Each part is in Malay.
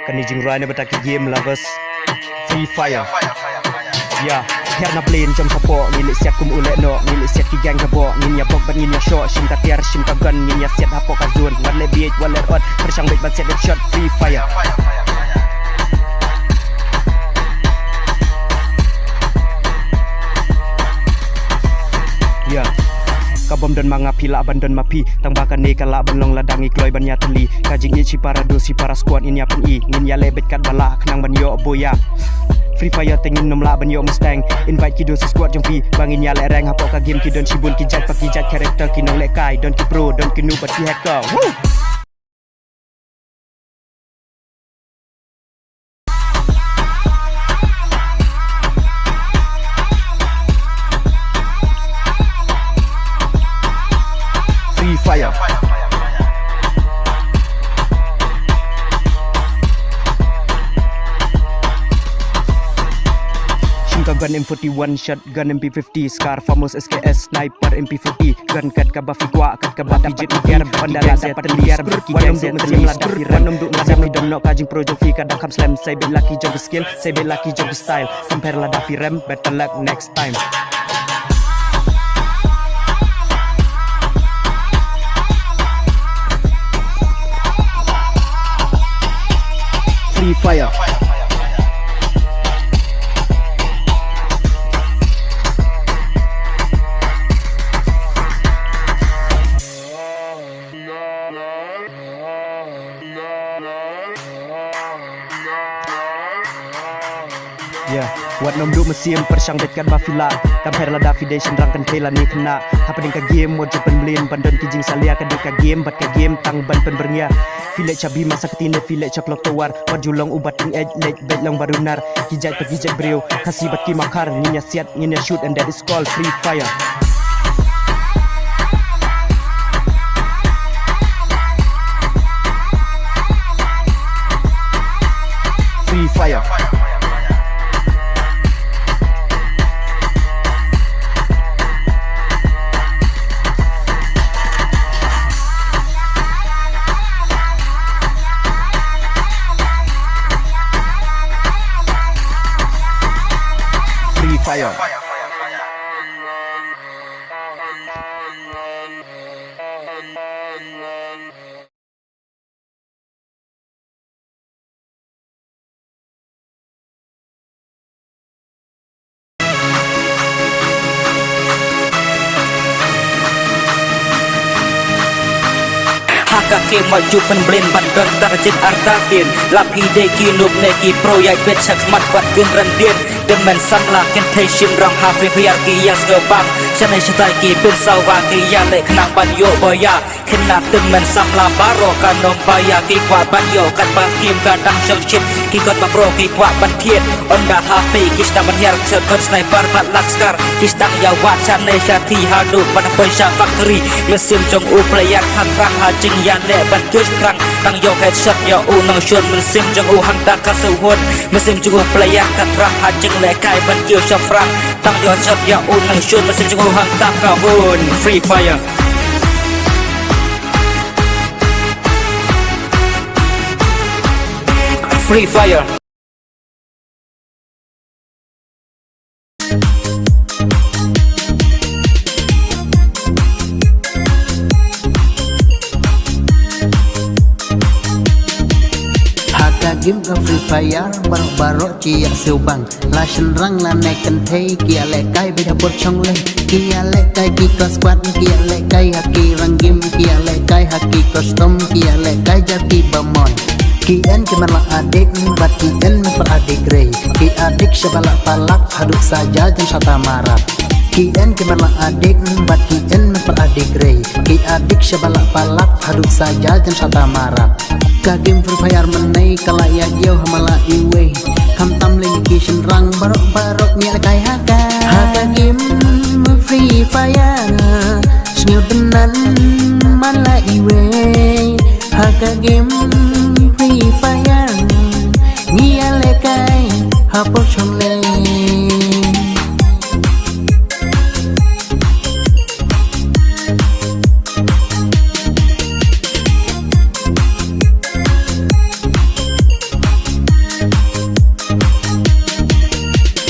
Kani jing rai na bataki game lovers Free Fire. Ya, herna plane jom sapo ngilik siat kum ulek no ngilik siat ki gang kabo nginya bok ban nginya shot shim ka tiar shim ka gun nginya siat hapo ka zone wale beat wale rot persang bet ban siat shot Free Fire. Ya, kabom dan mangapi la ban dan mapi tang bakan ne kala ban long ladangi kloi ban nyateli kajing ye si para do si para squad ini apen i ngin ya lebet kat bala kenang ban yo boya. Free Fire tengin nom la ban yo mustang invite ki do si squad jong pi bangin ya le rang hapo ka game ki don si bun ki jat pak ki jat character ki nong le kai don ki pro don ki noob ki hacker. Woo! Free Fire. Gun M41 shotgun MP50 Scar famous SKS sniper MP40 gun kat ka bafi kwa kat ka bafi jet biar bandara dapat liar berki gang set metem ladak ranum duk ngajam ni domno kajing pro jofi kadang kam slam say be lucky jog skill say be lucky jog style compare ladak rem better luck next time. Free Fire. Ya, buat nom duk mesim persang dekat bafila compare la davidation rang kan pela ni kena apa ding ka game mod pen blin pandon kijing salia ka ka game bat ka game tang ban pen bernia file chabi masa ketine file chaklok tawar wat julong ubat ing edge lek bet long barunar kijat pegijat breu kasi bat ki makar nginya siat nginya shoot and that is called Free Fire. Free Fire. Free Fire. Kaki maju penblin bandar tarjit artatin lapi deki noob neki proyek bet mat buat gun rendin demen sangla kentation rang hafi biar ki yang sebang sanai setai ki bersawa ki yang lek kenang banyo boya kena demen sangla baro kanom baya ki kuat banyo kan bakim kadang ship ki kot pro ki kuat bantiet onda hafi ki sta banhiar sekon sniper bat laskar ki sta ya wat sanai syati hadu pada poisa factory mesin jong u player kan rang hajing yang lek ban kus perang tang yo headshot ya u nang shot mesin jong u hang tak kasuhun mesin jong player kan rang hajing lek kai ban kus frang tang yo headshot ya u nang shot mesin jong u hang tak kahun. Free Fire. Free Fire. Game ka Free Fire baro chia siêu bằng la shin rang la ne kan thei kia le kai be bot chong le kia le kai ki ko squad kia le kai haki rang game kia le kai haki custom kia le kai jati bamon ki en ke malah adik bat ki en peradik rei ki adik sebalak palak haduk saja dan sata marah ki en ke malah adik bat ki en peradik rei ki adik sebalak palak haduk saja dan sata marah game Free Fire menai kalaya yo hamala iwe ham tam linkation rang barok nya kai haka game Free Fire snyo tenan mala iwe haka game Free Fire nya le kai hapo chong le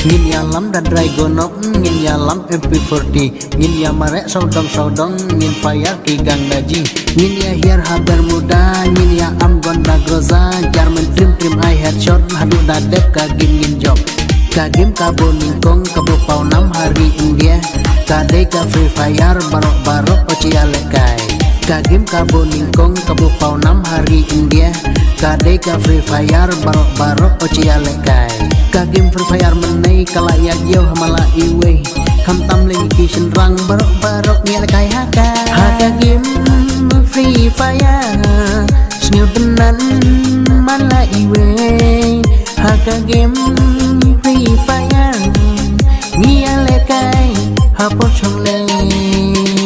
Ngin ya lam dan dragonop ngin ya lam MP40 ngin ya marek saudong ngin fire ki gang daji ngin ya hier haber muda ngin ya am gonda groza German trim I headshot hadu dadep kagim ngin job kagim kabo ningkong kabo pau 6 hari India kade ka free fire barok oci alekai kagim kabo ningkong kabo pau 6 hari India kade ka free fire barok oci alekai kagim free fire menai kalayak yo hamala iwe kam tam leng kishin rang barok ni alekai haka kagim free fire snil benan mala iwe kagim free fire ni alekai hapor chong leng